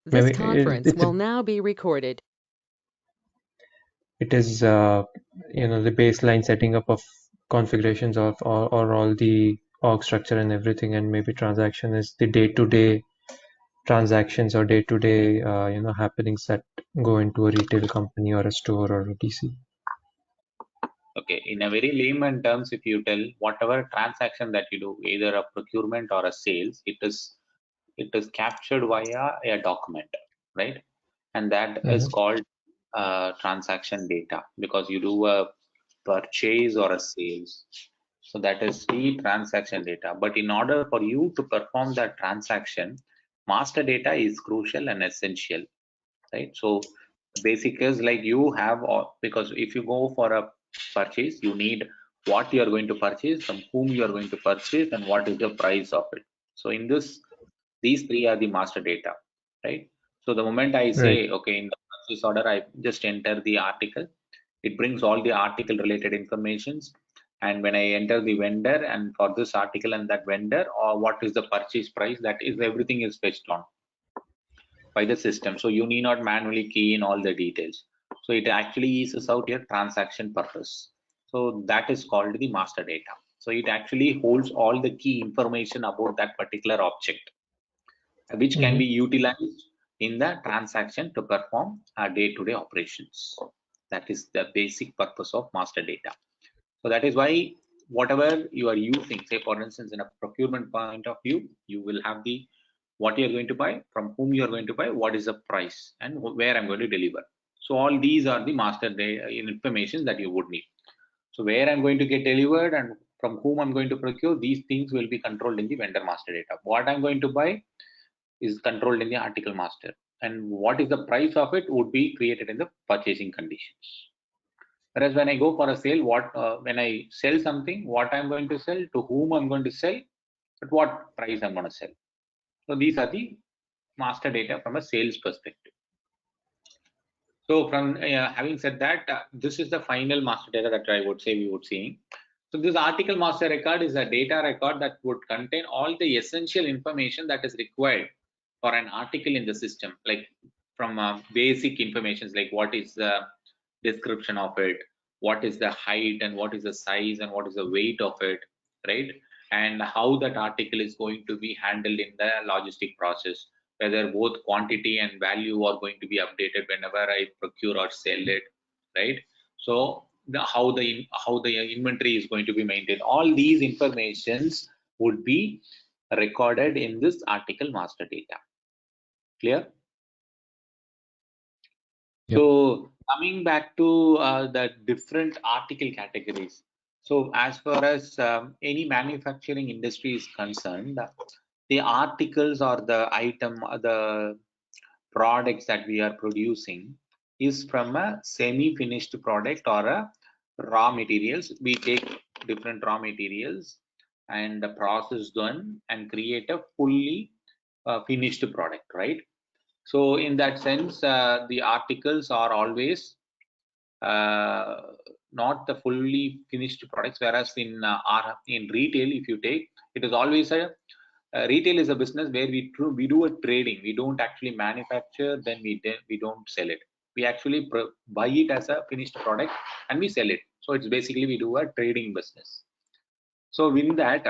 This Maybe conference will now be recorded. it is the baseline setting up of configurations of or all the org structure and everything, and maybe transaction is the day-to-day transactions or day-to-day happenings that go into a retail company or a store or a DC. Okay, in a very layman terms, if you tell whatever transaction that you do, either a procurement or a sales, it is captured via a document, right? And that is called transaction data, because you do a purchase or a sales. So that is the transaction data. But in order for you to perform that transaction, master data is crucial and essential, right? So basic is like you have, because if you go for a purchase, you need what you are going to purchase, from whom you are going to purchase, and what is the price of it. So in this, these three are the master data, right? So the moment I Right. say, okay, in the purchase order, I just enter the article, it brings all the article related informations. And when I enter the vendor, and for this article and that vendor, or what is the purchase price, that is, everything is fetched on by the system. So you need not manually key in all the details. So it actually eases out your transaction purpose. So that is called the master data. So it actually holds all the key information about that particular object, which can be utilized in the transaction to perform day-to-day operations. That is the basic purpose of master data. So that is why whatever you are using, say for instance, in a procurement point of view, you will have the what you're going to buy, from whom you're going to buy, what is the price, and where I'm going to deliver. So all these are the master data information that you would need. So where I'm going to get delivered and from whom I'm going to procure, these things will be controlled in the vendor master data. What I'm going to buy is controlled in the article master, and what is the price of it would be created in the purchasing conditions. Whereas when I go for a sale, when I sell something, what I'm going to sell, to whom I'm going to sell, at what price I'm going to sell. So these are the master data from a sales perspective. So from having said that, this is the final master data that I would say we would see. So this article master record is a data record that would contain all the essential information that is required for an article in the system, like from basic informations like what is the description of it, what is the height and what is the size and what is the weight of it, right? And how that article is going to be handled in the logistic process, whether both quantity and value are going to be updated whenever I procure or sell it, right? So how the inventory is going to be maintained, all these informations would be recorded in this article master data. Clear? Yep. So coming back to the different article categories. So as far as any manufacturing industry is concerned, the articles or the item, the products that we are producing is from a semi-finished product or a raw materials. We take different raw materials and process them and create a fully finished product, right? So in that sense, the articles are always uh, not the fully finished products, whereas in retail, if you take, it is always a retail is a business where we do a trading. We don't actually manufacture, then we don't sell it. We actually buy it as a finished product and we sell it. So it's basically we do a trading business. So within that,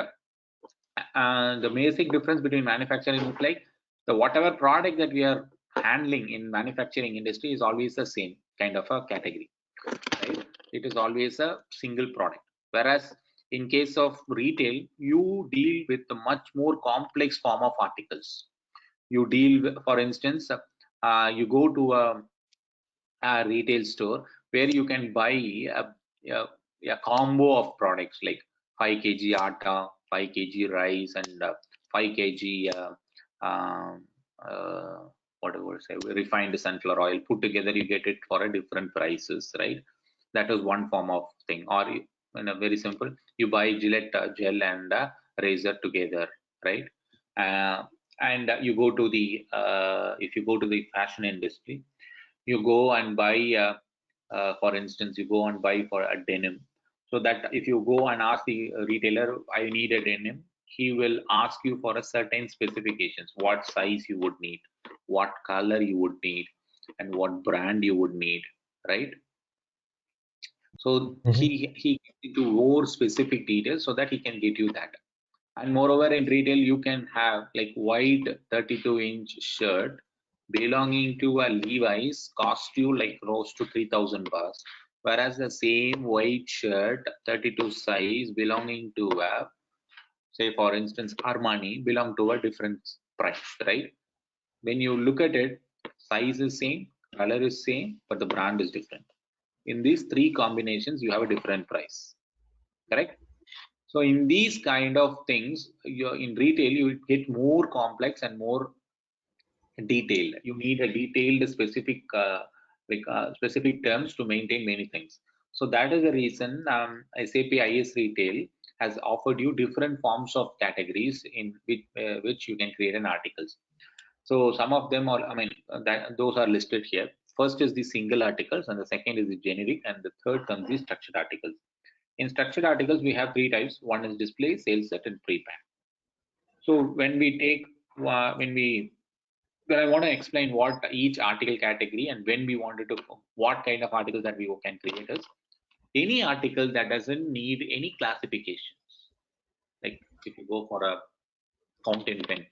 the basic difference between manufacturing is like the whatever product that we are handling in manufacturing industry is always the same kind of a category, right? It is always a single product. Whereas in case of retail, you deal with a much more complex form of articles. You deal with, for instance, you go to a retail store where you can buy a combo of products like 5 kg atta, 5 kg rice, and 5 kg um, uh, whatever say refined sunflower oil. Put together, you get it for a different prices, right? That is one form of thing. Or in a very simple, you buy Gillette gel and razor together, right? And you go to the if you go to the fashion industry, you go and buy for instance, you go and buy for a denim. So that if you go and ask the retailer, I need a denim, he will ask you for a certain specifications, what size you would need, what color you would need, and what brand you would need, right? So he gets into more specific details so that he can get you that. And moreover, in retail, you can have like white 32-inch shirt belonging to a Levi's cost you like close to 3,000 bucks, whereas the same white shirt 32 size belonging to a, say for instance, Armani belong to a different price, right? When you look at it, size is same, color is same, but the brand is different. In these three combinations, you have a different price, correct? So in these kind of things, in retail, you get more complex and more detailed. You need a detailed specific specific terms to maintain many things. So that is the reason SAP IS Retail has offered you different forms of categories in which you can create an articles. So some of them are, I mean, those are listed here. First is the single articles, and the second is the generic, and the third comes the structured articles. In structured articles, we have three types. One is display, sales set, and pre-pack. So when we take, when I want to explain what each article category and when we wanted to, what kind of articles that we can create is, any article that doesn't need any classifications. Like if you go for a fountain pen,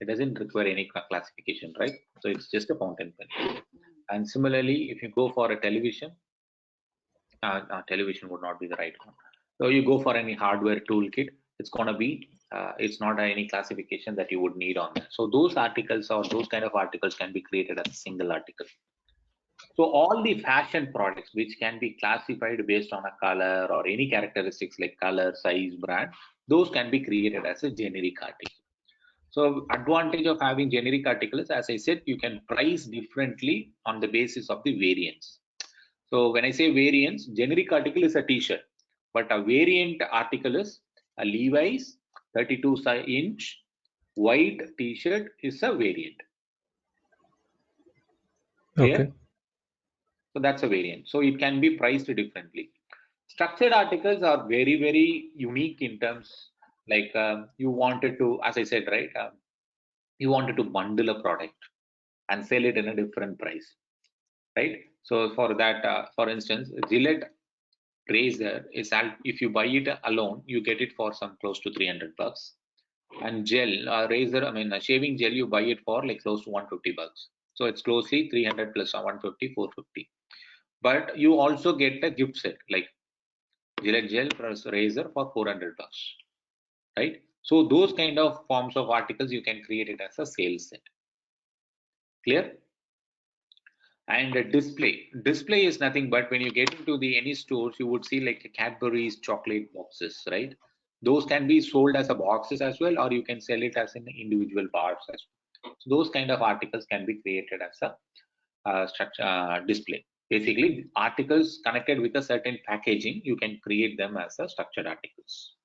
it doesn't require any classification, right? So it's just a fountain pen. And similarly, if you go for a television, television would not be the right one. So you go for any hardware toolkit, it's going to be, it's not any classification that you would need on that. So those articles or those kind of articles can be created as a single article. So all the fashion products which can be classified based on a color or any characteristics like color, size, brand, those can be created as a generic article. So advantage of having generic articles, as I said, you can price differently on the basis of the variants. So when I say variants, generic article is a t-shirt, but a variant article is a Levi's 32-inch white t-shirt is a variant. Clear? Okay. So that's a variant. So it can be priced differently. Structured articles are very, very unique in terms like you wanted to, as I said, right? You wanted to bundle a product and sell it in a different price, right? So for that, for instance, Gillette razor is, if you buy it alone, you get it for some close to 300 bucks. And gel, razor, I mean, a shaving gel, you buy it for like close to 150 bucks. So it's closely 300 plus 150, 450. But you also get a gift set like Gillette gel plus razor for 400 bucks, right? So those kind of forms of articles you can create it as a sales set. Clear? And display is nothing but when you get into the any stores, you would see like Cadbury's chocolate boxes, right? Those can be sold as a boxes as well, or you can sell it as an individual bars as well. So those kind of articles can be created as a structure display. Basically, articles connected with a certain packaging, you can create them as a structured articles.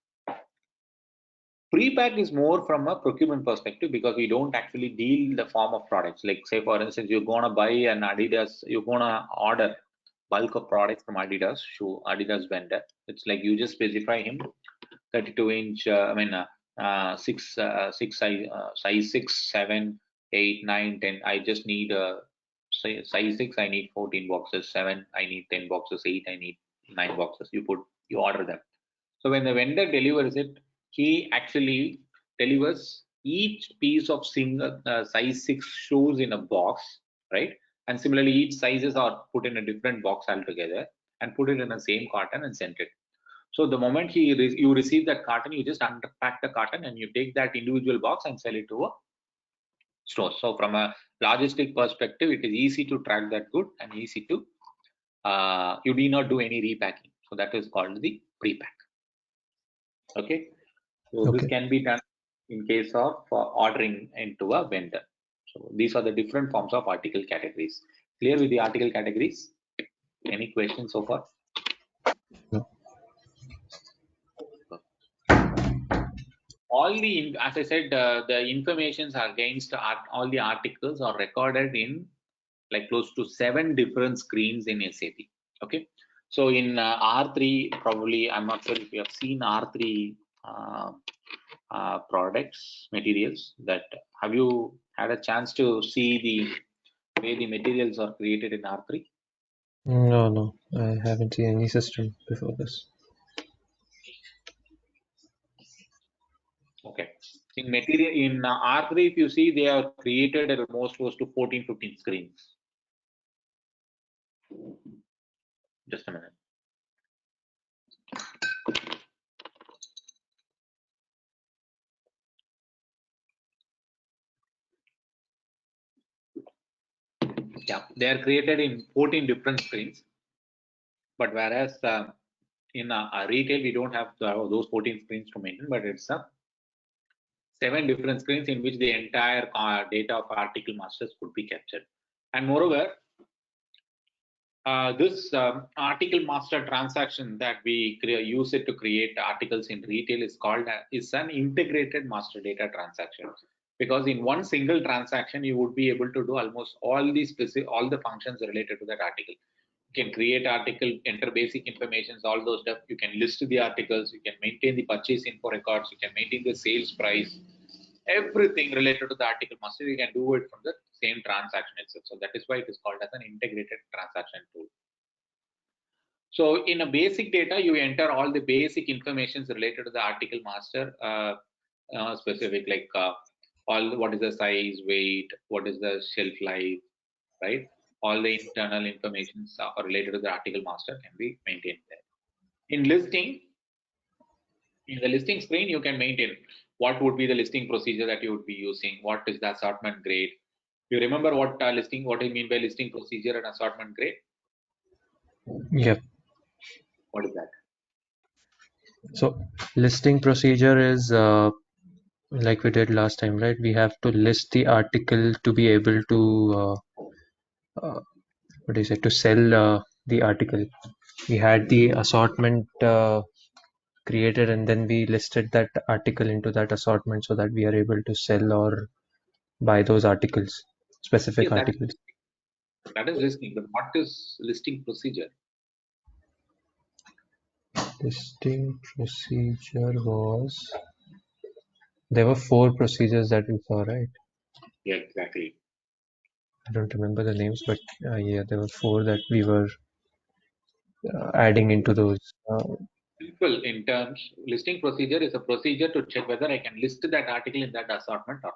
Pre-pack is more from a procurement perspective because we don't actually deal the form of products. Like say for instance, you're gonna buy an Adidas, you're gonna order bulk of products from Adidas Adidas vendor. It's like you just specify him 32-inch, size 6, 7, 8, 9, 10. I just need size 6, I need 14 boxes, 7, I need 10 boxes, 8, I need 9 boxes. You order them. So when the vendor delivers it, he actually delivers each piece of single size 6 shoes in a box, right? And similarly, each sizes are put in a different box altogether and put it in the same carton and sent it. So the moment you receive that carton, you just unpack the carton and you take that individual box and sell it to a store. So from a logistic perspective, it is easy to track that good and easy to, you need not do any repacking. So that is called the pre-pack. Okay. So Okay. this can be done in case of ordering into a vendor. So these are the different forms of article categories. Clear with the article categories? Any questions so far? No. All the, as I said, the informations against all the articles are recorded in like close to 7 different screens in SAP. Okay. So in R3, probably, I'm not sure if you have seen R3 products, materials. That have you had a chance to see the way the materials are created in R3? No, I haven't seen any system before this. Okay. In material in R3, if you see, they are created almost close to 14-15 screens. Just a minute. Yeah, they are created in 14 different screens. But whereas in retail, we don't have those 14 screens to maintain, but it's 7 different screens in which the entire data of article masters could be captured. And moreover, this article master transaction that we use it to create articles in retail is called is an integrated master data transaction, because in one single transaction you would be able to do almost all the functions related to that article. You can create article, enter basic informations, all those stuff. You can list the articles, you can maintain the purchase info records, you can maintain the sales price, everything related to the article master. You can do it from the same transaction itself. So that is why it is called as an integrated transaction tool. So in a basic data, you enter all the basic informations related to the article master, specific like what is the size, weight, what is the shelf life, right? All the internal information related to the article master can be maintained there. In the listing screen, you can maintain what would be the listing procedure that you would be using, what is the assortment grade. You remember what what I mean by listing procedure and assortment grade? Yep. What is that? So listing procedure is like we did last time, right? We have to list the article to be able to to sell the article. We had the assortment created, and then we listed that article into that assortment so that we are able to sell or buy those articles, specific Yes, articles. that is listing, but what is listing procedure? Listing procedure was, there were 4 procedures that we saw, right? Yeah, exactly. I don't remember the names, but yeah, there were 4 that we were adding into those. Simple in terms, listing procedure is a procedure to check whether I can list that article in that assortment or not.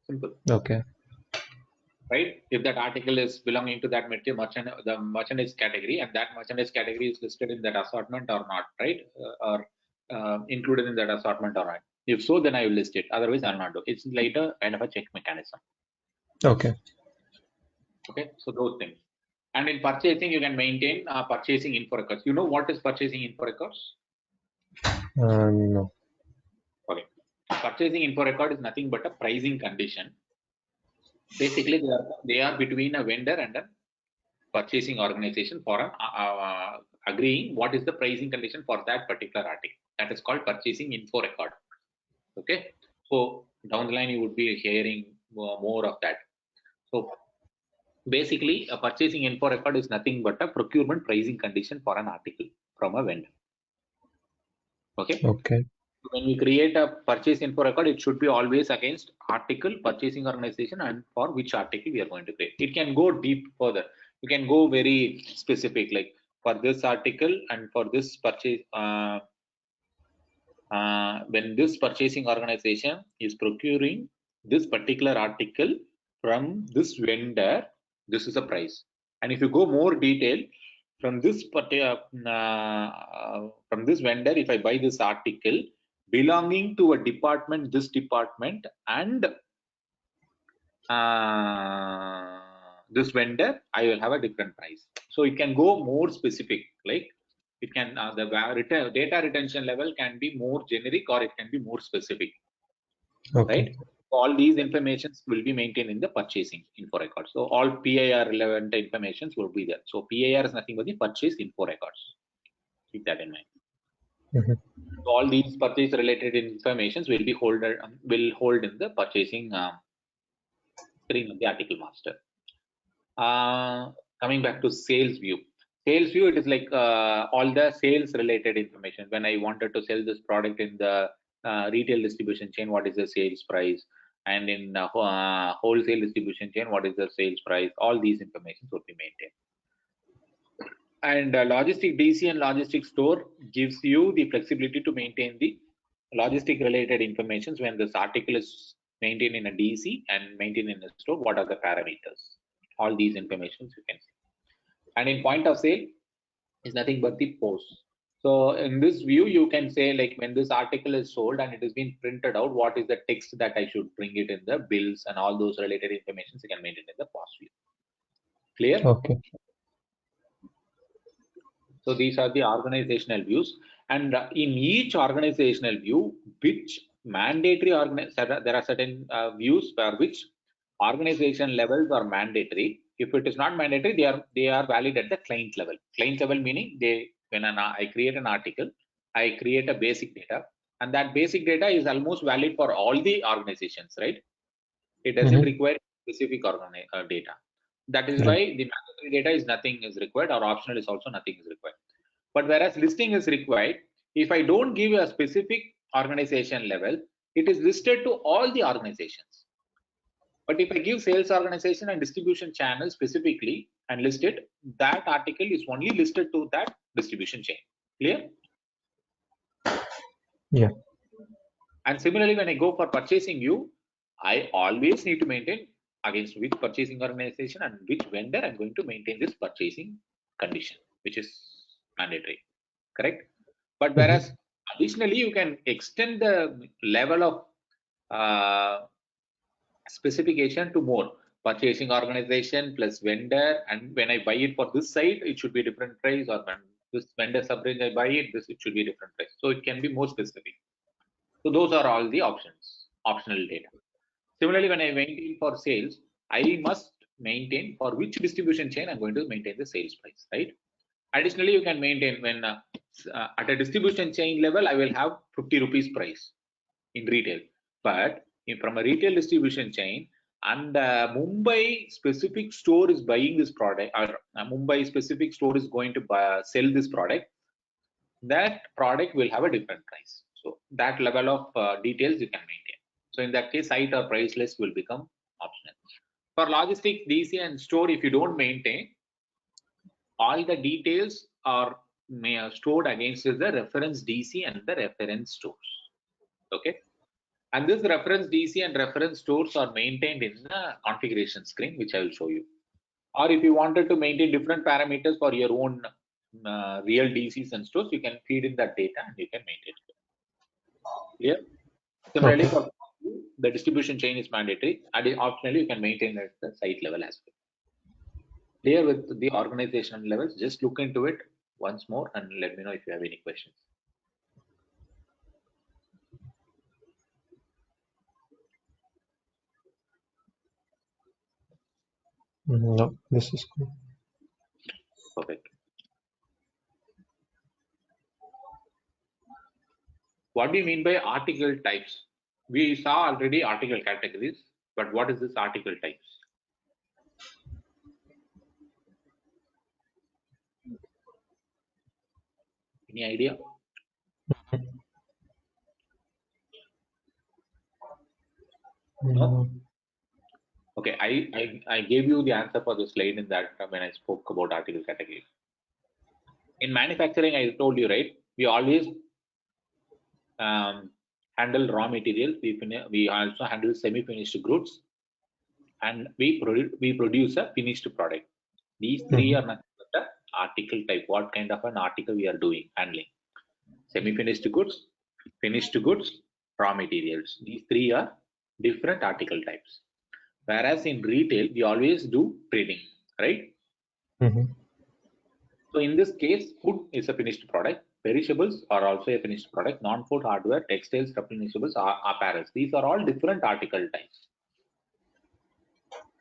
Simple. Okay. Right? If that article is belonging to that the merchandise category, and that merchandise category is listed in that assortment or not, right? Or included in that assortment or not. If so, then I will list it. Otherwise, I'll not do. It's like a kind of a check mechanism. Okay. Okay, so those things. And in purchasing, you can maintain purchasing info records. You know what is purchasing info records? No. Okay. Purchasing info record is nothing but a pricing condition. Basically, they are between a vendor and a purchasing organization for agreeing what is the pricing condition for that particular article. That is called purchasing info record. Okay. So down the line, you would be hearing more of that. So basically, a purchasing info record is nothing but a procurement pricing condition for an article from a vendor. Okay. Okay. When we create a purchase info record, it should be always against article, purchasing organization, and for which article we are going to create. It can go deep further. You can go very specific, like for this article and for this purchase. When this purchasing organization is procuring this particular article from this vendor, this is a price. And if you go more detail, from this particular from this vendor, if I buy this article belonging to a department, this department, and this vendor, I will have a different price. So it can go more specific, like it can the data retention level can be more generic or it can be more specific. Okay. Right? All these informations will be maintained in the purchasing info record. So all PIR relevant informations will be there. So PIR is nothing but the purchase info records. Keep that in mind. So all these purchase related informations will be hold in the purchasing screen of the article master. Coming back to sales view. Sales view, it is like all the sales related information. When I wanted to sell this product in the retail distribution chain, what is the sales price, and in wholesale distribution chain, what is the sales price. All these information would be maintained. And logistic DC and logistic store gives you the flexibility to maintain the logistic related information when this article is maintained in a DC and maintained in a store. What are the parameters? All these information you can see. And in point of sale is nothing but the post. So in this view, you can say like when this article is sold and it has been printed out, what is the text that I should bring it in the bills and all those related information you can maintain in the post view. Clear? Okay. So these are the organizational views, and in each organizational view, which mandatory there are certain views for which organization levels are mandatory. If it is not mandatory, they are valid at the client level. Client level meaning when I create an article, I create a basic data, and that basic data is almost valid for all the organizations, right? It doesn't require specific data. That is why the mandatory data is nothing is required, or optional is also nothing is required. But whereas listing is required, if I don't give a specific organization level, it is listed to all the organizations. But if I give sales organization and distribution channel specifically and list it, that article is only listed to that distribution chain. Clear? Yeah. And similarly, when I go for purchasing view, I always need to maintain against which purchasing organization and which vendor I'm going to maintain this purchasing condition, which is mandatory, correct? But whereas additionally, you can extend the level of specification to more purchasing organization plus vendor, and when I buy it for this site, it should be a different price, or when this vendor subrange I buy it, it should be a different price. So it can be more specific. So those are all the options, optional data. Similarly, when I maintain for sales, I must maintain for which distribution chain I'm going to maintain the sales price, right? Additionally, you can maintain when at a distribution chain level, I will have 50 rupees price in retail. But if from a retail distribution chain and Mumbai specific store is buying this product, or Mumbai specific store is going to sell this product, that product will have a different price. So that level of details you can maintain. So in that case, site or price list will become optional. For logistics, DC and store, if you don't maintain, all the details are stored against the reference DC and the reference stores. Okay. And this reference DC and reference stores are maintained in the configuration screen, which I will show you. Or if you wanted to maintain different parameters for your own real DCs and stores, you can feed in that data and you can maintain it. Clear? Similarly, for the distribution chain is mandatory, and optionally you can maintain at the site level as well. Clear with the organization levels? Just look into it once more and let me know if you have any questions. No, this is cool. Perfect. What do you mean by article types? We saw already article categories, but what is this article types? Any idea? No? Okay, I gave you the answer for the slide in that when I spoke about article category. In manufacturing, I told you, right? We always handle raw materials. We also handle semi-finished goods, and we produce a finished product. These three are nothing but the article type. What kind of an article we are doing, handling? Semi-finished goods, finished goods, raw materials. These three are different article types. Whereas in retail, we always do trading, right? So in this case, food is a finished product. Perishables are also a finished product. Non-food hardware, textiles, replenishables, apparels. These are all different article types.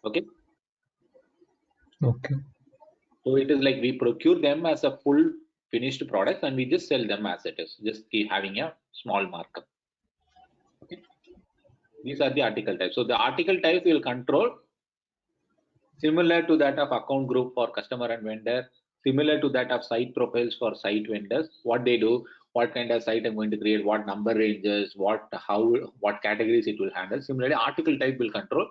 Okay. Okay. So it is like we procure them as a full finished product and we just sell them as it is. Just keep having a small markup. Okay. These are the article types. So the article types will control similar to that of account group for customer and vendor, similar to that of site profiles for site vendors. What they do, what kind of site I'm going to create, what number ranges, what categories it will handle. Similarly, article type will control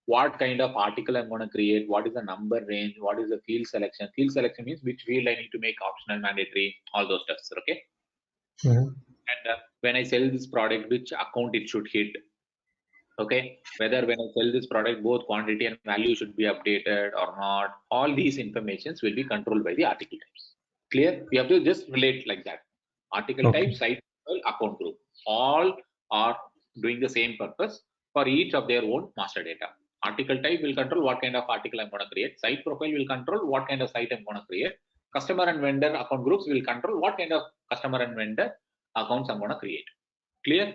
what kind of article I'm going to create, what is the number range, what is the field selection. Field selection means which field I need to make optional, mandatory, all those stuff. Okay. And when I sell this product, which account it should hit. Okay, whether when I sell this product, both quantity and value should be updated or not. All these informations will be controlled by the article types. Clear? We have to just relate like that. Article type, site, account group, all are doing the same purpose for each of their own master data. Article type will control what kind of article I'm going to create. Site profile will control what kind of site I'm going to create. Customer and vendor account groups will control what kind of customer and vendor accounts I'm going to create. Clear?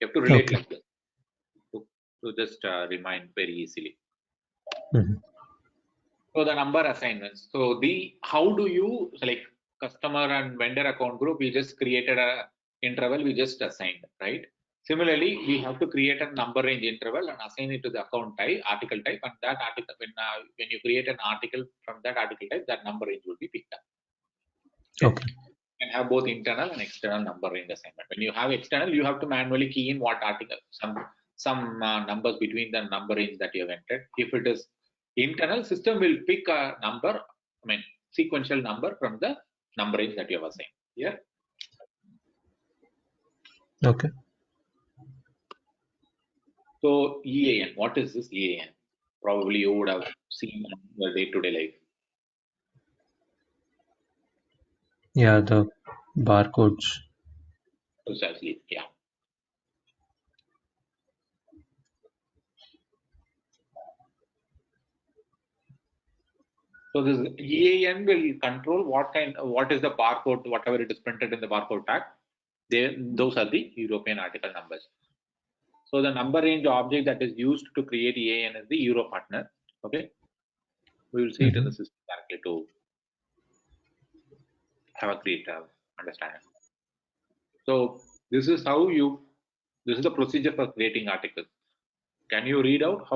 You have to relate like this. To just remind very easily. So the number assignments. So how do you select customer and vendor account group? We just created a interval, we just assigned, right? Similarly, we have to create a number range interval and assign it to the account type, article type, and that article, when you create an article from that article type, that number range will be picked up. Okay. You can have both internal and external number range assignment. When you have external, you have to manually key in what article, some numbers between the number range that you have entered. If it is internal, system will pick a number, sequential number from the number range that you have assigned. Yeah. Okay. So EAN, what is this EAN? Probably you would have seen in your day-to-day life. Yeah, the barcodes. Precisely, yeah. So this EAN will control what is the barcode, whatever it is printed in the barcode tag. Those are the European article numbers. So the number range object that is used to create EAN is the Euro partner. Okay, we will see it in the system directly to have a great understanding. So this is this is the procedure for creating articles. Can you read out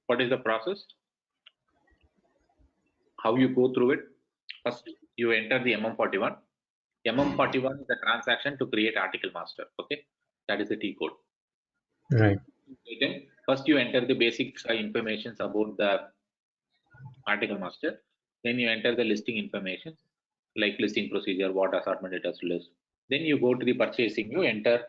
what is the process? How you go through it? First, you enter the MM41. MM41 is the transaction to create article master. Okay, that is the T code. Right. Then first you enter the basic information about the article master. Then you enter the listing information like listing procedure, what assortment it has to list. Then you go to the purchasing. You enter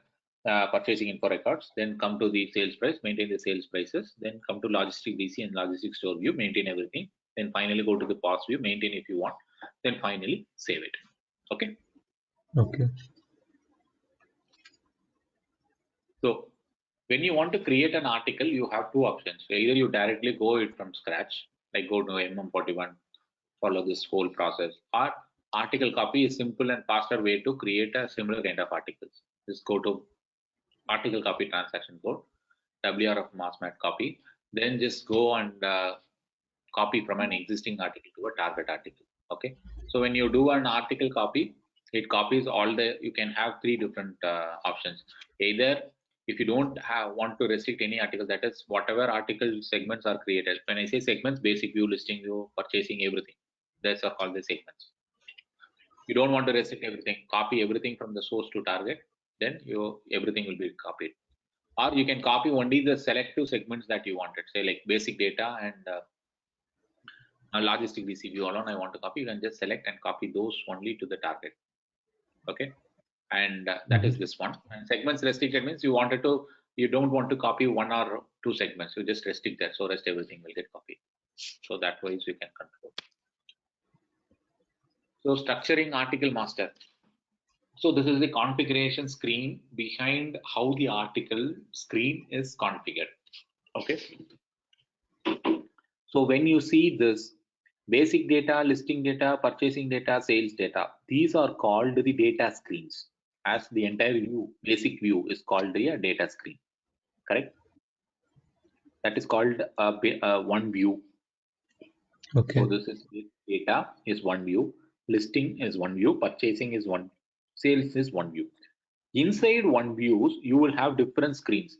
purchasing info records. Then come to the sales price, maintain the sales prices. Then come to logistic DC and logistic store view, maintain everything. Then finally go to the POS view, maintain if you want. Then finally save it. Okay. Okay. So when you want to create an article, you have two options. Either you directly go it from scratch, like go to MM41, follow this whole process, or article copy is simple and faster way to create a similar kind of articles. Just go to article copy transaction code, WRF MassMat copy, then just go and copy from an existing article to a target article. Okay. So when you do an article copy, it copies you can have three different options. Either if you don't want to restrict any article, that is whatever article segments are created. When I say segments, basic view, listing view, purchasing, everything. That's are called the segments. You don't want to restrict everything, copy everything from the source to target, then everything will be copied. Or you can copy only the selective segments that you wanted, say like basic data and logistic DC view alone I want to copy. You can just select and copy those only to the target. Okay. And that is this one. And segments restricted means you don't want to copy one or two segments. You just restrict that. So rest everything will get copied. So that way you can control. So structuring article master. So this is the configuration screen behind how the article screen is configured. Okay. So when you see this basic data, listing data, purchasing data, sales data, these are called the data screens. As the entire view, basic view is called a data screen, correct? That is called one view. Okay. So this is data is one view, listing is one view, purchasing is one, sales is one view. Inside one views, you will have different screens.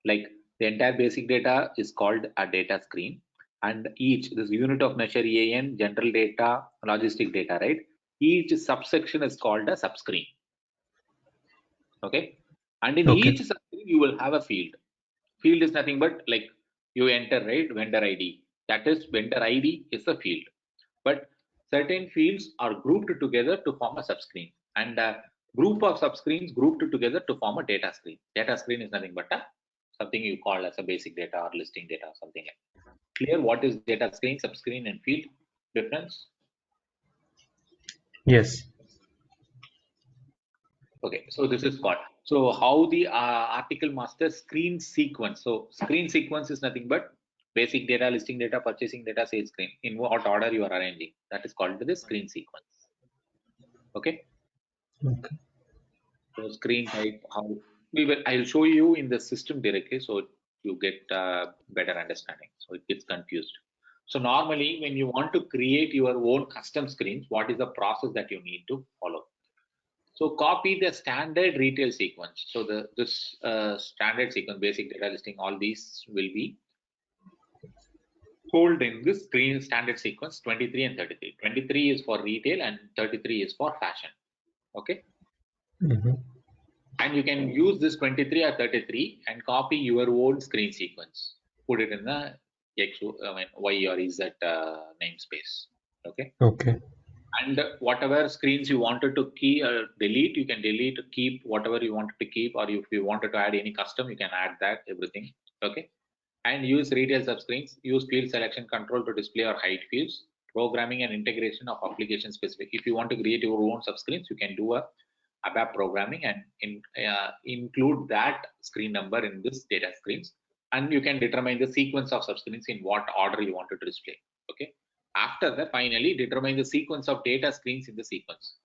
Like the entire basic data is called a data screen, and this unit of measure EAN, general data, logistic data, right? Each subsection is called a subscreen. Okay, and in Okay. each subscreen you will have a field. Field is nothing but like you enter, right, vendor ID. That is, vendor ID is a field, but certain fields are grouped together to form a subscreen, and a group of subscreens grouped together to form a data screen. Data screen is nothing but a something you call as a basic data or listing data or something like that. Clear what is data screen, subscreen, and field difference? Yes. Okay, so this is called. So how the article master screen sequence. So screen sequence is nothing but basic data, listing data, purchasing data, sales screen. In what order you are arranging. That is called the screen sequence. Okay. Okay. So screen type, how we will. I'll show you in the system directly, so you get better understanding. So it gets confused. So normally, when you want to create your own custom screens, what is the process that you need to follow? So copy the standard retail sequence. So this standard sequence, basic data listing, all these will be hold in this screen standard sequence 23 and 33. 23 is for retail and 33 is for fashion. Okay. Mm-hmm. And you can use this 23 or 33 and copy your own screen sequence. Put it in the Y or Z namespace. Okay. Okay. And whatever screens you wanted to key delete, you can delete, keep whatever you wanted to keep, or if you wanted to add any custom, you can add that, everything. Okay. And use retail subscreens, use field selection control to display or hide fields, programming and integration of application specific. If you want to create your own subscreens, you can do a ABAP programming and include that screen number in this data screens, and you can determine the sequence of subscreens in what order you want to display. Okay. After that, finally determine the sequence of data screens in the sequence.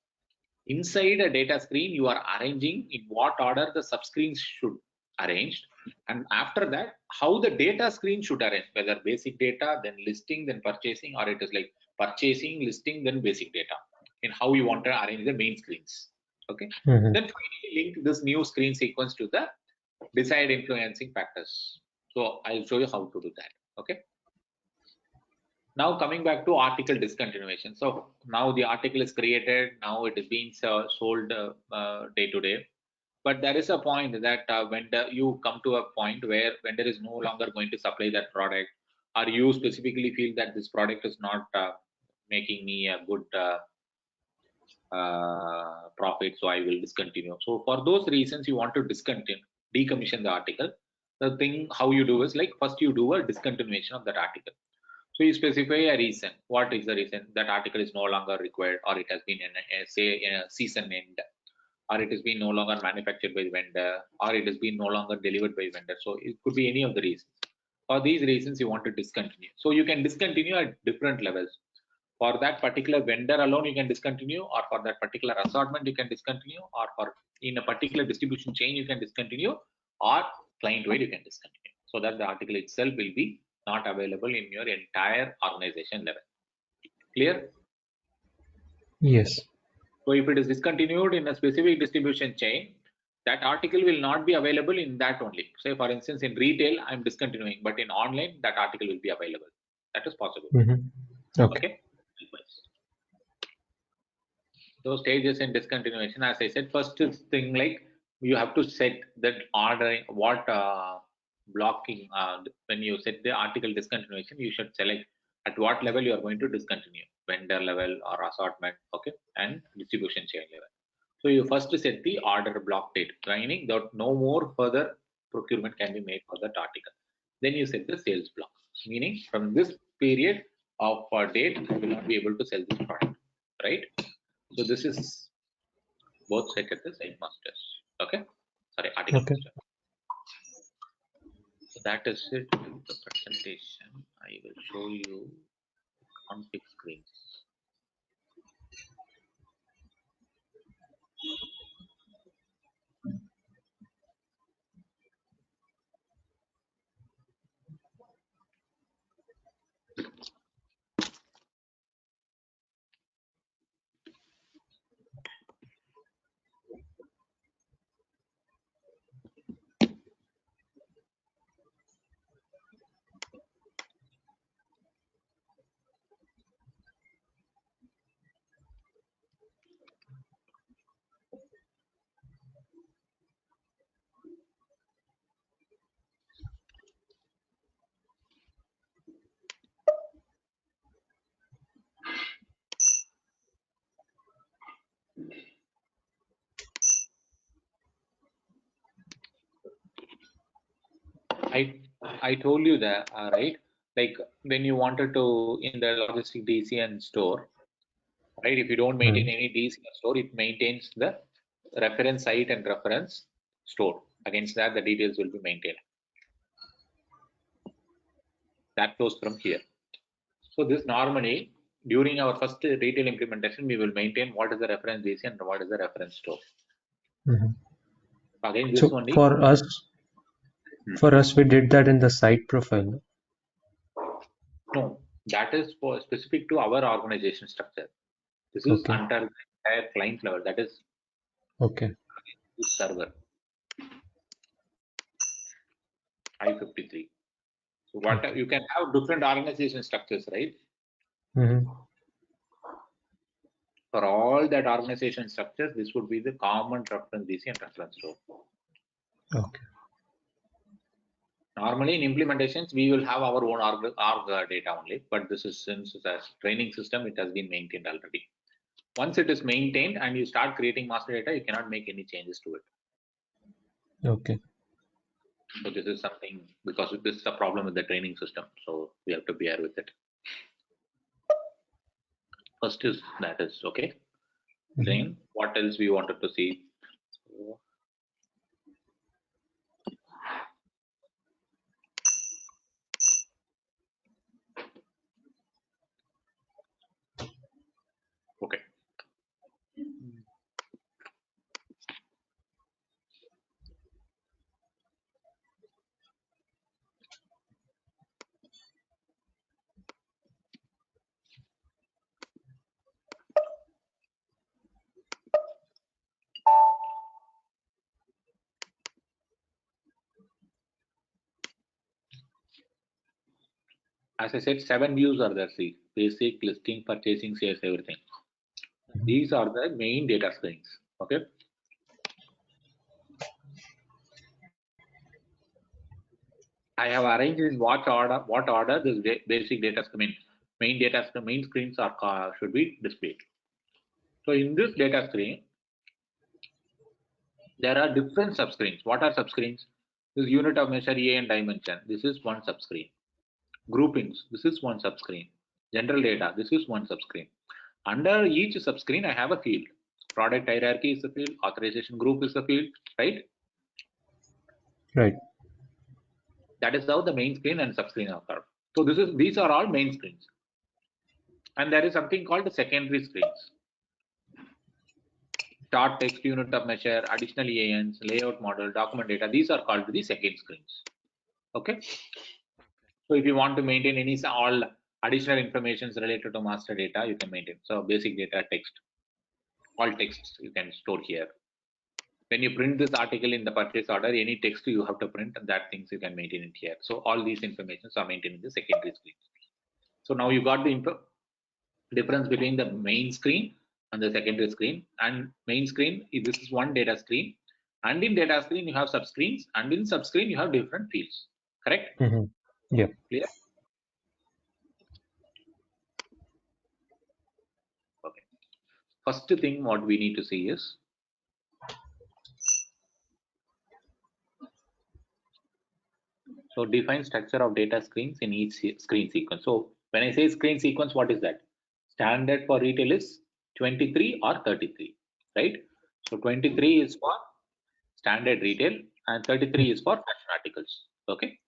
Inside a data screen, you are arranging in what order the subscreens should arranged, and after that, how the data screen should arrange, whether basic data, then listing, then purchasing, or it is like purchasing, listing, then basic data, in how you want to arrange the main screens. Okay. Mm-hmm. Then finally link this new screen sequence to the desired influencing factors. So I'll show you how to do that. Okay. Now coming back to article discontinuation. So now the article is created, now it is being sold day to day. But there is a point that vendor, you come to a point where vendor is no longer going to supply that product, or you specifically feel that this product is not making me a good profit, so I will discontinue. So for those reasons, you want to decommission the article. The thing how you do is like first you do a discontinuation of that article. So you specify a reason. What is the reason? That article is no longer required, or it has been say in a season end, or it has been no longer manufactured by the vendor, or it has been no longer delivered by vendor. So it could be any of the reasons. For these reasons, you want to discontinue. So you can discontinue at different levels. For that particular vendor alone, you can discontinue, or for that particular assortment, you can discontinue, or for in a particular distribution chain, you can discontinue, or client-wide, you can discontinue. So that the article itself will be not available in your entire organization level. Clear? Yes. So if it is discontinued in a specific distribution chain, that article will not be available in that only. Say for instance, in retail, I'm discontinuing, but in online, that article will be available. That is possible. Mm-hmm. Okay. Okay. So stages in discontinuation, as I said, first thing like you have to set that ordering, what blocking, when you set the article discontinuation, you should select at what level you are going to discontinue, vendor level or assortment, okay, and distribution chain level. So you first set the order block date, meaning that no more further procurement can be made for that article. Then you set the sales block, meaning from this period of date, I will not be able to sell this product, right? So this is both set at the same masters. Okay. Sorry, article Okay. master. So that is it with the presentation. I will show you config screens. I told you that, right? Like when you wanted to in the logistic DC and store, right? If you don't maintain any DC and store, it maintains the reference site and reference store. Against that, the details will be maintained. That flows from here. So this normally during our first retail implementation, we will maintain what is the reference DC and what is the reference store. Again, this So only. for us, we did that in the site profile. No, that is for specific to our organization structure. This is Okay. under the entire client level. That is Okay. server I-53. So what you can have different organization structures, right? For all that organization structures, this would be the common reference DC and reference store. Okay. Normally in implementations, we will have our own org data only, but this is since it's a training system, it has been maintained already. Once it is maintained and you start creating master data, you cannot make any changes to it. Okay. So this is something, because this is a problem with the training system, so we have to bear with it. First is that is okay. Then what else we wanted to see? Okay. As I said, 7 views are there. See, basic, listing, purchasing, sales, everything. These are the main data screens. Okay. I have arranged in what order this basic data screen, main data screen, main screens are should be displayed. So in this data screen, there are different subscreens. What are subscreens? This unit of measure, A and dimension. This is one subscreen. Groupings. This is one subscreen. General data. This is one subscreen. Under each subscreen, I have a field. Product hierarchy is a field. Authorization group is a field. Right? Right. That is how the main screen and subscreen occur. So these are all main screens. And there is something called the secondary screens. Chart, text, unit of measure, additional EANs, layout model, document data. These are called the second screens. Okay. So if you want to maintain any all additional information related to master data, you can maintain. So basic data, text, all texts you can store here. When you print this article in the purchase order, any text you have to print, and that things you can maintain it here. So all these informations are maintained in the secondary screen. So now you got the difference between the main screen and the secondary screen. And main screen, this is one data screen, and in data screen you have subscreens, and in subscreen you have different fields. Correct? Yeah. Clear? Okay. First thing what we need to see is so define structure of data screens in each screen sequence. So when I say screen sequence, what is that? Standard for retail is 23 or 33, right? So 23 is for standard retail and 33 is for fashion articles. Okay.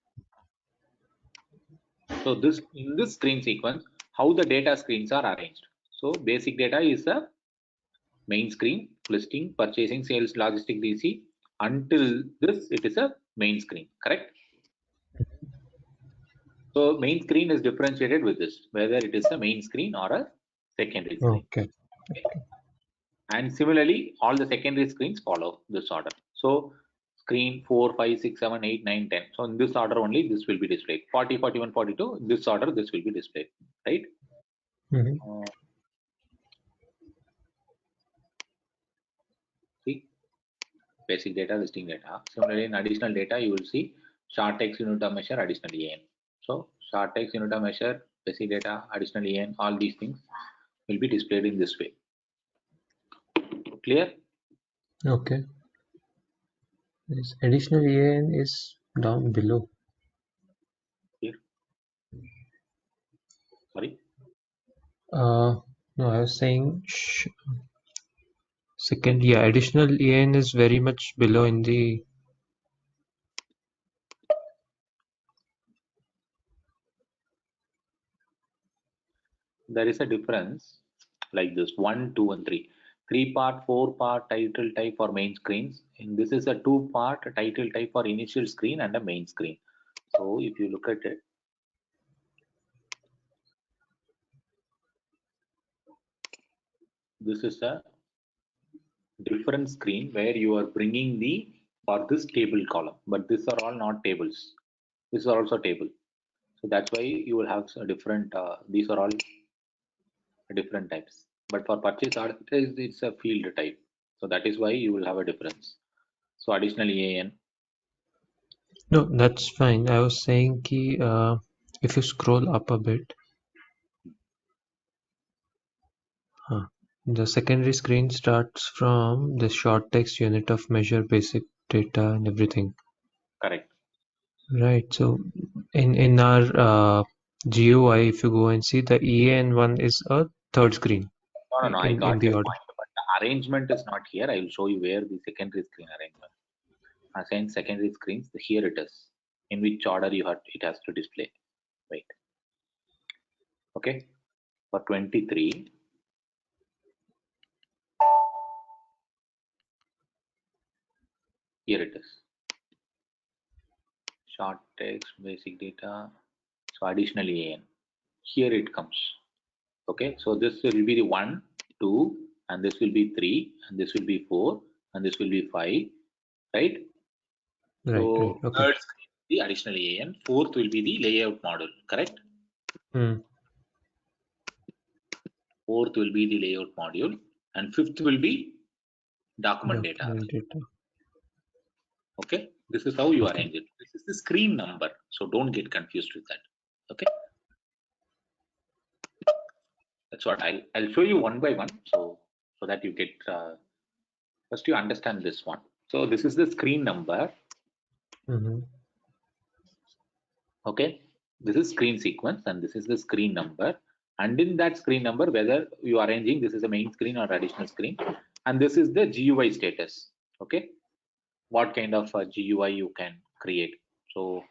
So this in this screen sequence, how the data screens are arranged. So basic data is the main screen, listing, purchasing, sales, logistic, DC. Until this, it is a main screen, correct? So main screen is differentiated with this, whether it is a main screen or a secondary screen. Okay. And similarly, all the secondary screens follow this order. So screen 4, 5, 6, 7, 8, 9, 10. So in this order only, this will be displayed. 40, 41, 42, this order, this will be displayed, right? See, basic data, listing data. Similarly, in additional data, you will see chart text, unit of measure, additional EN. So chart text, unit of measure, basic data, additional EN, all these things will be displayed in this way. Clear? Okay. This additional EAN is down below. Sorry. No, I was saying second, yeah, additional EN is very much below in the. There is a difference like this: 1, 2, and 3. 3-part, 4-part title type for main screens. And this is a 2-part title type for initial screen and a main screen. So if you look at it, this is a different screen where you are bringing the for this table column, but these are all not tables. These are also table. So that's why you will have a different. These are all different types. But for purchase order, it's a field type. So that is why you will have a difference. So additional EAN. No, that's fine. I was saying ki, if you scroll up a bit, the secondary screen starts from the short text unit of measure, basic data, and everything. Correct. Right. So in our GUI, if you go and see, the EAN one is a third screen No. I in got the your order. point, but the arrangement is not here. I will show you where the secondary screen arrangement. Assign secondary screens. Here it is. In which order you have it has to display. Wait. Okay. For 23. Here it is. Short text, basic data. So additional EAN. Here it comes. Okay. So this will be the 1, 2, and this will be 3, and this will be 4, and this will be 5. Right. Right. So Okay. third screen, the additional EAN. Fourth will be the layout module. Correct. Fourth will be the layout module, and fifth will be document data. Okay, this is how you arrange it. This is the screen number, so don't get confused with that. Okay, that's what I'll show you one by one, so that you get first you understand this one. So this is the screen number. Okay, this is screen sequence, and this is the screen number. And in that screen number, whether you are arranging this is a main screen or additional screen, and this is the GUI status. Okay, what kind of GUI you can create. So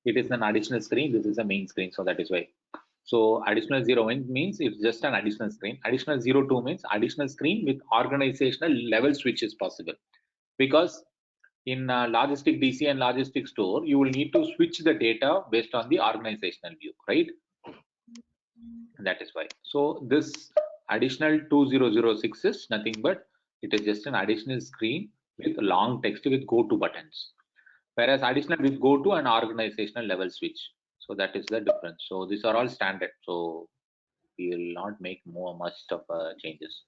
it is an additional screen. This is a main screen, so that is why. So additional 01 means it's just an additional screen. Additional 02 means additional screen with organizational level switch is possible, because in logistic DC and logistic store, you will need to switch the data based on the organizational view, right? That is why. So this additional 2006 is nothing but it is just an additional screen with long text with go to buttons, whereas additional with go to an organizational level switch. So that is the difference. So these are all standard. So we will not make much of changes.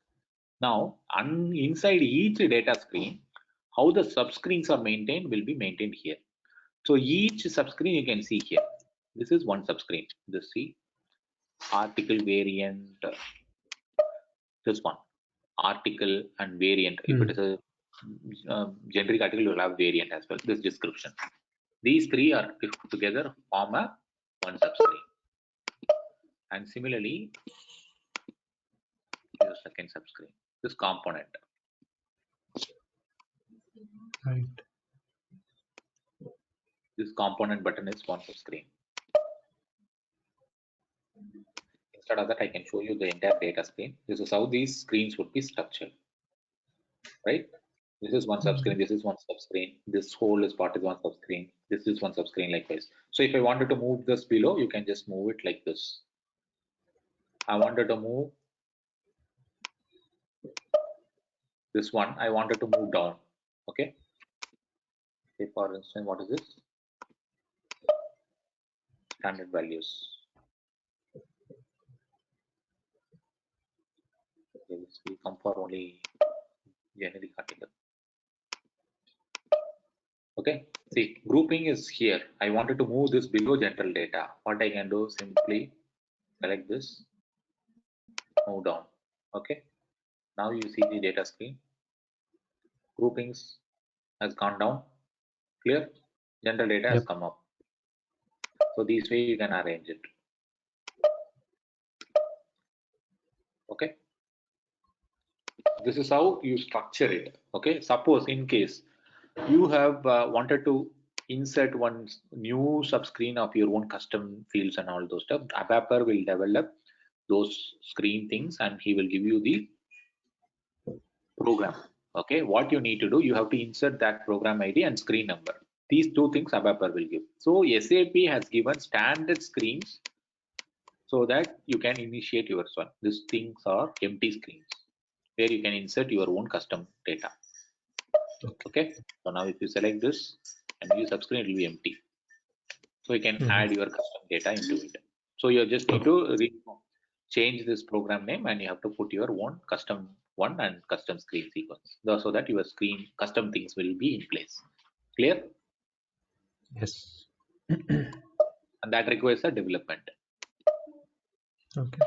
Now, inside each data screen, how the subscreens are maintained will be maintained here. So each subscreen you can see here. This is one subscreen. This see article variant. This one article and variant. If it is a generic article, you will have variant as well. This description. These three are put together form a one subscreen. And similarly, the second subscreen. This component. Right. This component button is one subscreen. Instead of that, I can show you the entire data screen. This is how these screens would be structured. Right? This is one subscreen, this is one subscreen, this whole is part is one subscreen, this is one subscreen likewise. So if I wanted to move this below, you can just move it like this. I wanted to move this one, I wanted to move down. Okay. Okay, for instance, what is this? Standard values. Okay, this will come for only generic article. Okay, see, grouping is here. I wanted to move this below general data. What I can do, simply select this, move down. Okay, now you see the data screen. Groupings has gone down. Clear? General data has come up. So this way you can arrange it. Okay. This is how you structure it. Okay. Suppose in case you have wanted to insert one new subscreen of your own custom fields and all those stuff, ABAPer will develop those screen things and he will give you the program. Okay, what you need to do, you have to insert that program ID and screen number. These two things ABAPer will give. So SAP has given standard screens so that you can initiate yours one. These things are empty screens where you can insert your own custom data. Okay, so now if you select this and use subscreen, it will be empty. So you can add your custom data into it. So you just need to change this program name and you have to put your own custom one and custom screen sequence so that your screen custom things will be in place. Clear? Yes. And that requires a development. Okay.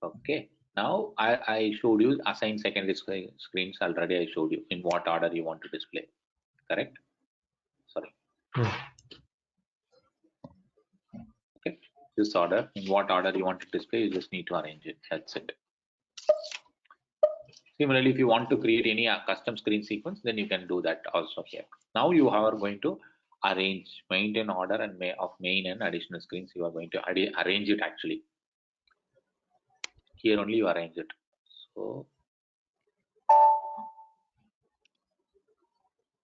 Okay. Now I showed you assign secondary screens already. I showed you in what order you want to display. Correct? Sorry. Okay. This order, in what order you want to display, you just need to arrange it. That's it. Similarly, if you want to create any custom screen sequence, then you can do that also here. Now you are going to arrange, maintain order and of main and additional screens. You are going to arrange it actually. Here only you arrange it. So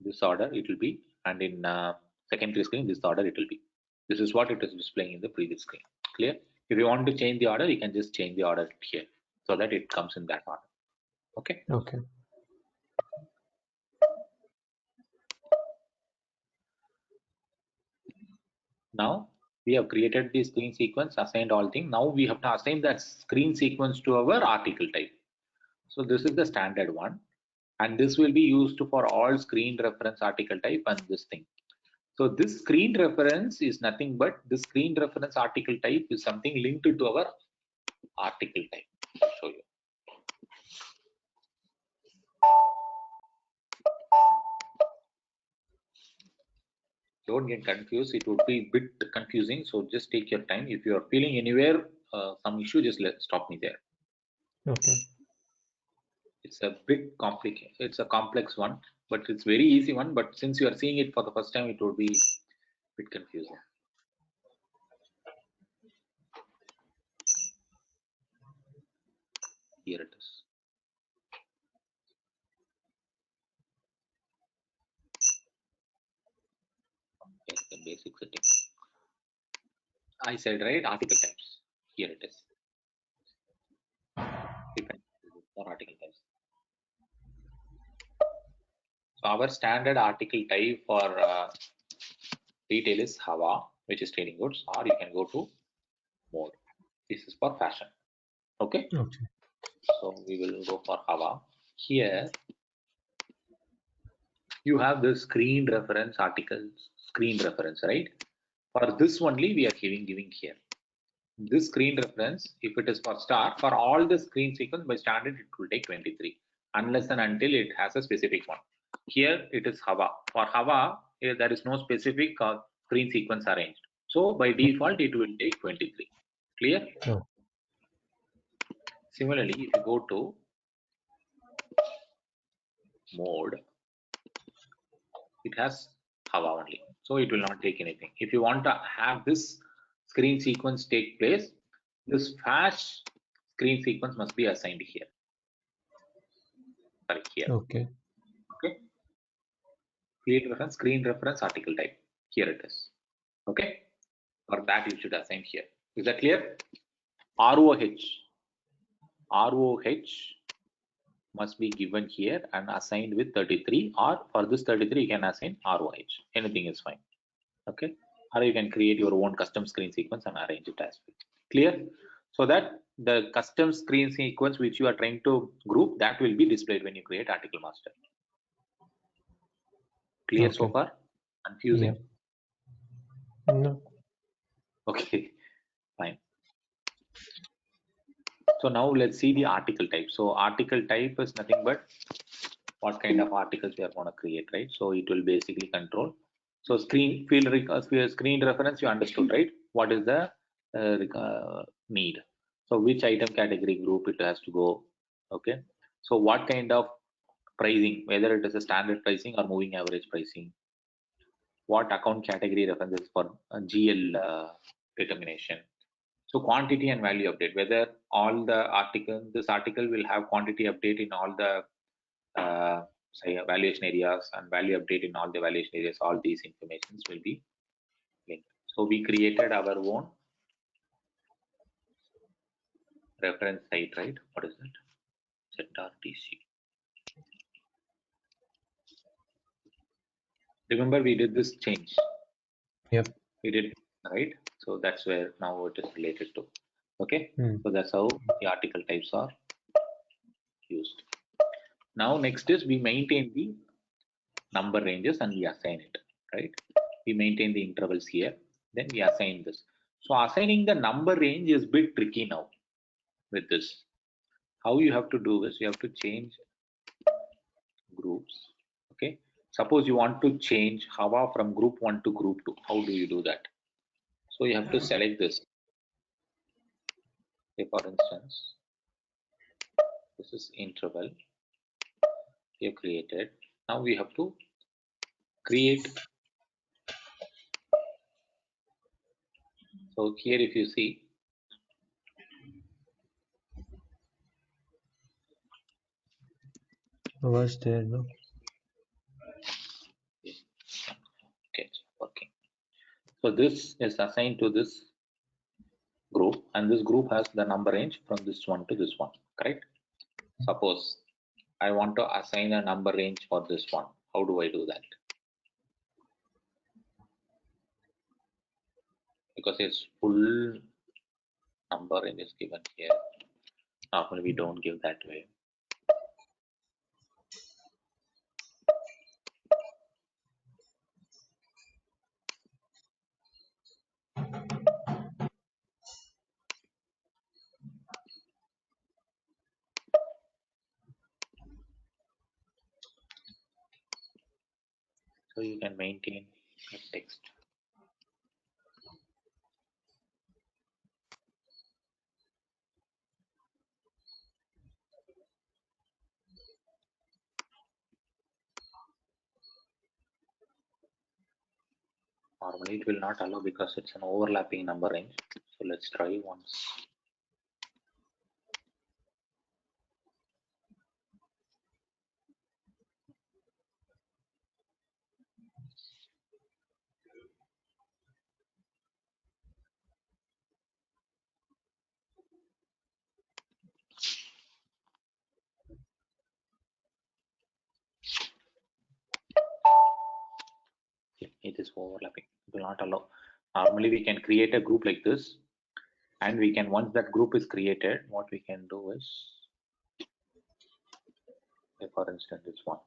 this order it will be, and in secondary screen this order it will be. This is what it is displaying in the previous screen. Clear? If you want to change the order, you can just change the order here so that it comes in that order. Okay. Okay. Now we have created the screen sequence, assigned all things. Now we have to assign that screen sequence to our article type. So this is the standard one, and this will be used for all screen reference article type and this thing. So this screen reference is nothing but the screen reference article type is something linked to our article type. I'll show you. Don't get confused. It would be a bit confusing. So just take your time. If you are feeling anywhere some issue, just stop me there. Okay. It's a bit complicated. It's a complex one, but it's very easy one. But since you are seeing it for the first time, it would be a bit confusing. Here it is. Okay, the basic settings. I said right, article types. Here it is. For article types. So our standard article type for retail is Hava, which is trading goods, or you can go to mode. This is for fashion. Okay. Okay. So we will go for Hava. Here you have the screen reference articles, screen reference, right? For this only we are giving here. This screen reference, if it is for star, for all the screen sequence by standard, it will take 23, unless and until it has a specific one. Here it is Hava. For Hava, there is no specific screen sequence arranged. So by default, it will take 23. Clear? No. Similarly, if you go to mode, it has Hava only. So it will not take anything. If you want to have this screen sequence take place, this flash screen sequence must be assigned here. Sorry, here. Okay. Okay. Screen reference article type. Here it is. Okay. For that you should assign here. Is that clear? ROH must be given here and assigned with 33, or for this 33 you can assign ROH. Anything is fine. Okay. Or you can create your own custom screen sequence and arrange it as well. Clear? So that the custom screen sequence which you are trying to group, that will be displayed when you create article master. Clear so far? Confusing? Yeah. No. Okay, fine. So now let's see the article type. So article type is nothing but what kind of articles we are going to create, right? So it will basically control So screen reference, you understood, right? What is the need? So which item category group it has to go? Okay. So what kind of pricing, whether it is a standard pricing or moving average pricing? What account category references for GL determination? So quantity and value update, whether all the this article will have quantity update in all the say valuation areas and value update in all the valuation areas, all these informations will be linked. So we created our own reference site, right? What is that? ZRTC. Remember we did this change. Yep. We did, right? So that's where now it is related to. Okay. Hmm. So that's how the article types are used. Now next is we maintain the number ranges and we assign it, right? We maintain the intervals here, then we assign this. So assigning the number range is a bit tricky now with this. How you have to do is you have to change groups. Okay. Suppose you want to change Java from group 1 to group 2. How do you do that? So you have to select this. Say for instance, this is interval. We have created. Now we have to create. So here if you see, Was there no? okay, it's working. So this is assigned to this group and this group has the number range from this one to this one, correct? Suppose I want to assign a number range for this one. How do I do that? Because its full number range is given here. Normally we don't give that way. So you can maintain the text. Normally it will not allow because it's an overlapping number range. So let's try once. It is overlapping. It will not allow. Normally we can create a group like this, and we can, once that group is created, what we can do is, say for instance, this one.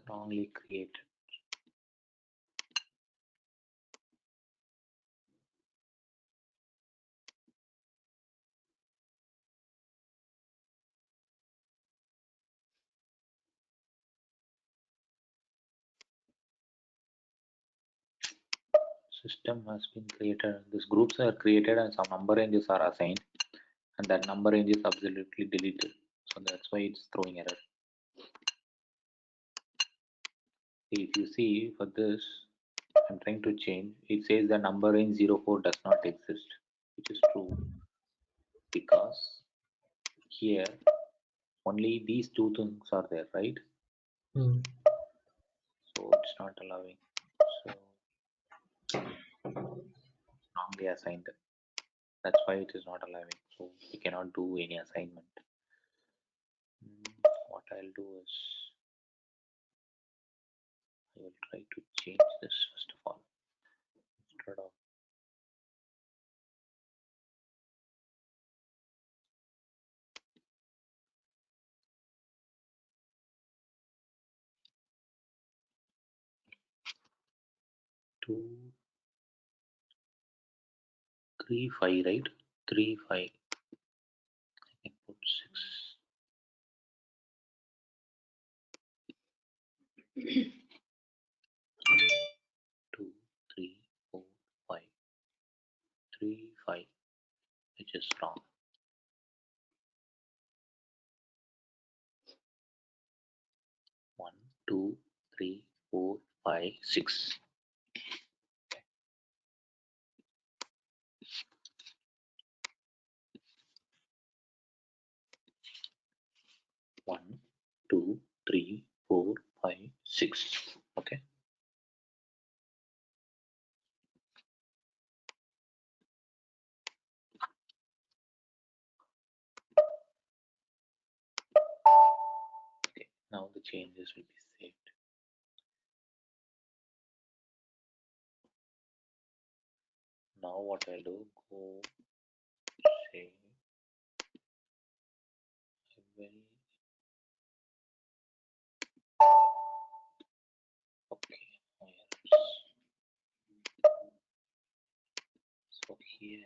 Strongly created. System has been created. These groups are created and some number ranges are assigned, and that number range is absolutely deleted. So that's why it's throwing error. If you see for this, I'm trying to change. It says the number range 04 does not exist, which is true because here only these two things are there, right? Hmm. So it's not allowing. So wrongly assigned. That's why it is not allowing. So we cannot do any assignment. I'll do is I will try to change this first of all. Instead of two, 3, 5, right? 3, 5. I can put 6. 2, 3, 4, 5. 3, 5, which is wrong. 1, 2, 3, 4, 5, 6. 1, 2, 3, 4, 5, 6. Okay. Okay. Now the changes will be saved. Now what I'll do, go save. I will. Okay. So here.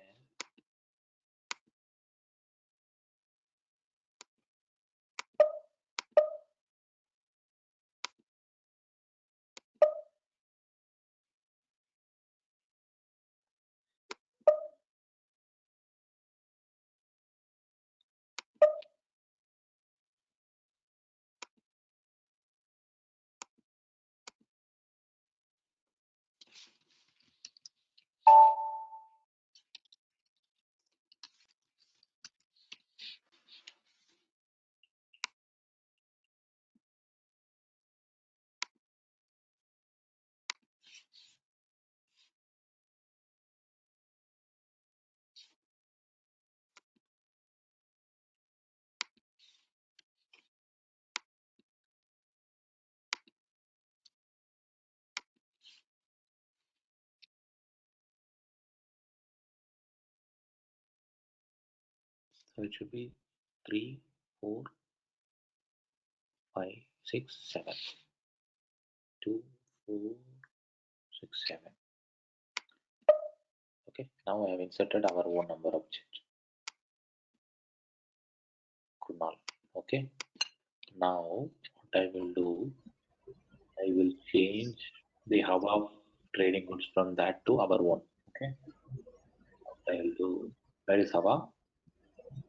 So it should be 3, 4, 5, 6, 7. 2, 4, 6, 7. Okay. Now I have inserted our own number object. Kunal. Okay. Now what I will do, I will change the hub of trading goods from that to our own. Okay. What I will do, where is Hava?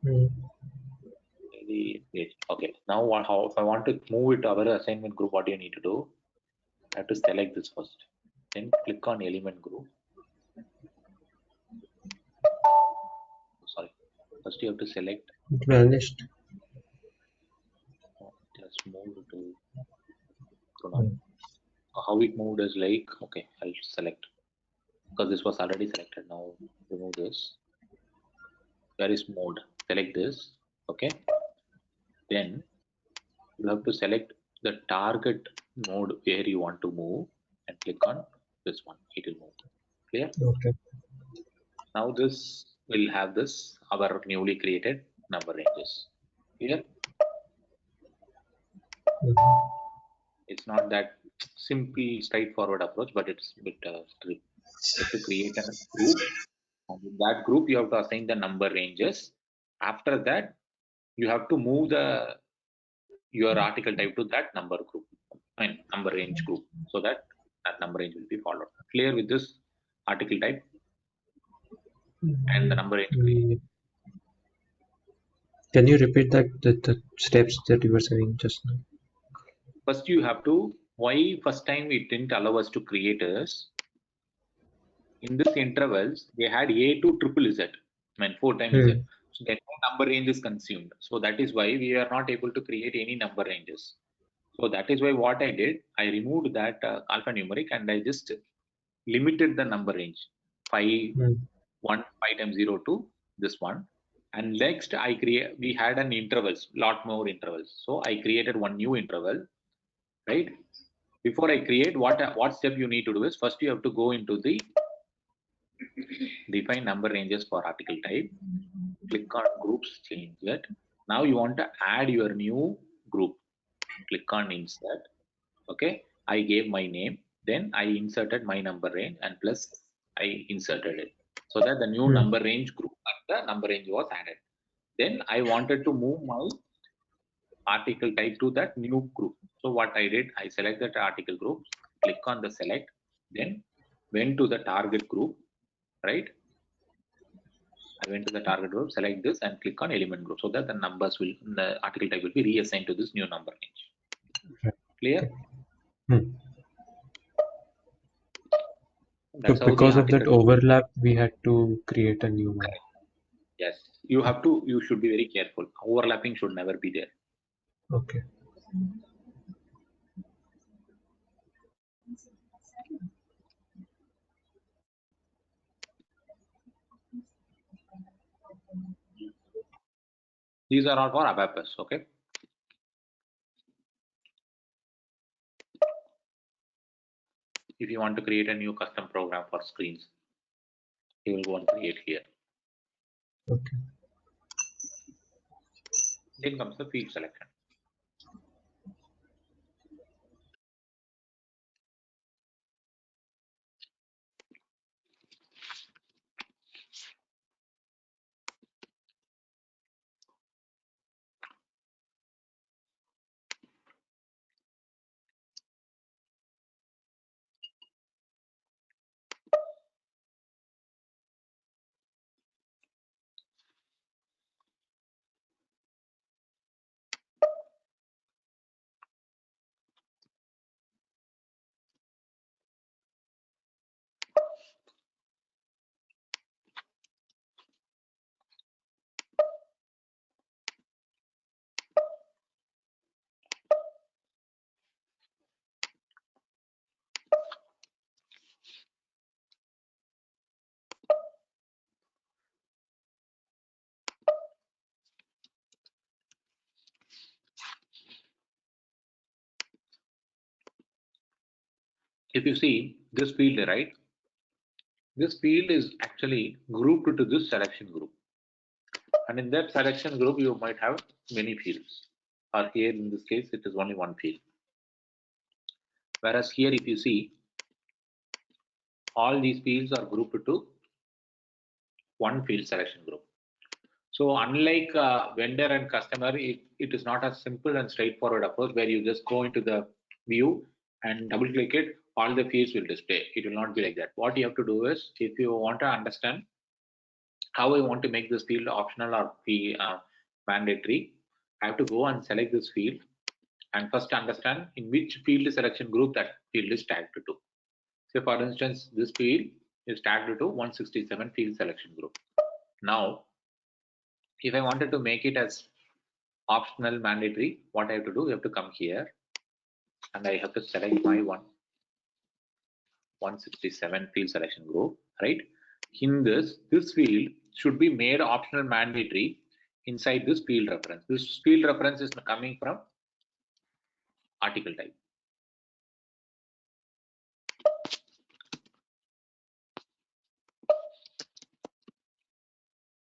Maybe page. Okay. Now how if I want to move it to our assignment group, what do you need to do? I have to select this first. Then click on element group. Sorry. First you have to select. It vanished. Just move to Kunal. How it moved is like, okay, I'll select because this was already selected. Now remove this. Where is mode? Select this. Okay. Then you have to select the target node where you want to move and click on this one. It will move. Clear? Okay. Now this will have this our newly created number ranges. Clear? It's not that simple, straightforward approach, but it's a bit strict. You have to create a group, and in that group you have to assign the number ranges. After that, you have to move your article type to that number group, number range group, so that number range will be followed. Clear with this article type and the number range creation? Can you repeat the steps that you were saying just now? First, you have to. Why first time it didn't allow us to create is in this intervals they had A to triple Z. 4 times Z. So that number range is consumed. So that is why we are not able to create any number ranges. So that is why what I did, I removed that alphanumeric and I just limited the number range 5 1 5 times 0 to this one. And next we had an intervals, lot more intervals. So I created one new interval, right? Before I create, what step you need to do is first you have to go into the define number ranges for article type, click on groups, change it. Now you want to add your new group, click on insert. Okay, I gave my name, then I inserted my number range and plus I inserted it so that the new number range group and the number range was added. Then I wanted to move my article type to that new group. So what I did, I select that article group, click on the select, then went to the target group, right? I went to the target group, select this and click on element group so that the numbers will, the article type will be reassigned to this new number range. Clear? So because of that overlap, we had to create a new one. Yes, you should be very careful. Overlapping should never be there. Okay. These are all for Abapus, okay? If you want to create a new custom program for screens, you will go and create here. Okay. Then comes the field selection. If you see this field, right? This field is actually grouped to this selection group. And in that selection group, you might have many fields. Or here in this case, it is only one field. Whereas here, if you see, all these fields are grouped to one field selection group. So unlike vendor and customer, it is not a simple and straightforward approach where you just go into the view and double click it, all the fields will display. It will not be like that. What you have to do is, if you want to understand how I want to make this field optional or mandatory, I have to go and select this field and first understand in which field selection group that field is tagged to. So for instance, this field is tagged to 167 field selection group. Now, if I wanted to make it as optional mandatory, what I have to do, you have to come here and I have to select my 167 field selection group, right? In this field should be made optional mandatory inside this field reference. This field reference is coming from article type.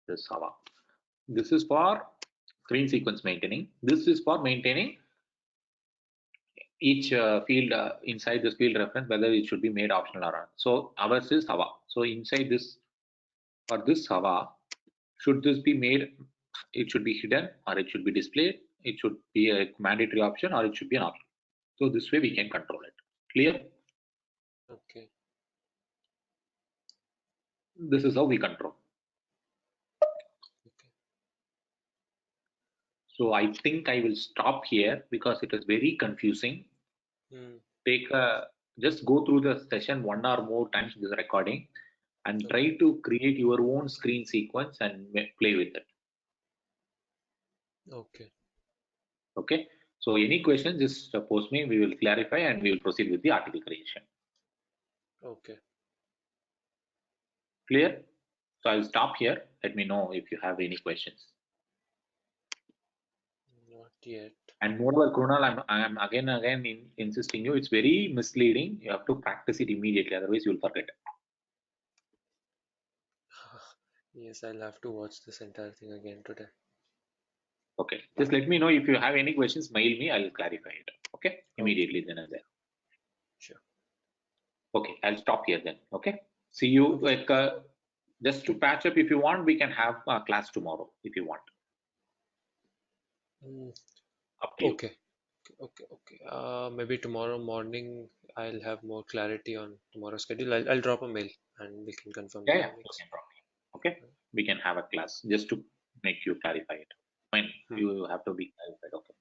This Java. This is for screen sequence maintaining. This is for maintaining each field inside this field reference, whether it should be made optional or not. So ours is Java. So inside this, for this Java, should this be made, it should be hidden or it should be displayed, it should be a mandatory option or it should be an option. So this way we can control it. Clear? Okay. This is how we control. Okay. So I think I will stop here because it is very confusing. Just go through the session one or more times in this recording and try to create your own screen sequence and play with it. Okay. Okay. So any questions, just post me. We will clarify and we will proceed with the article creation. Okay. Clear? So I'll stop here. Let me know if you have any questions. Not yet. And moreover, Krunal, I'm again insisting you, it's very misleading. You have to practice it immediately, otherwise you'll forget. Yes, I'll have to watch this entire thing again today. Okay, just let me know if you have any questions, mail me, I'll clarify it. Okay, immediately then and there. Sure. Okay, I'll stop here then. Okay, see you. Like just to patch up, if you want, we can have a class tomorrow if you want. Up to you. Okay. Maybe tomorrow morning I'll have more clarity on tomorrow's schedule. I'll drop a mail and we can confirm the Yeah, timings. okay, we can have a class just to make you clarify it. Fine, you have to be clarified. Okay.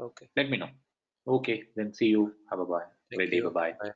Okay. Let me know. Okay, then see you. Have a bye. Thank Great day. you. Bye bye. Bye.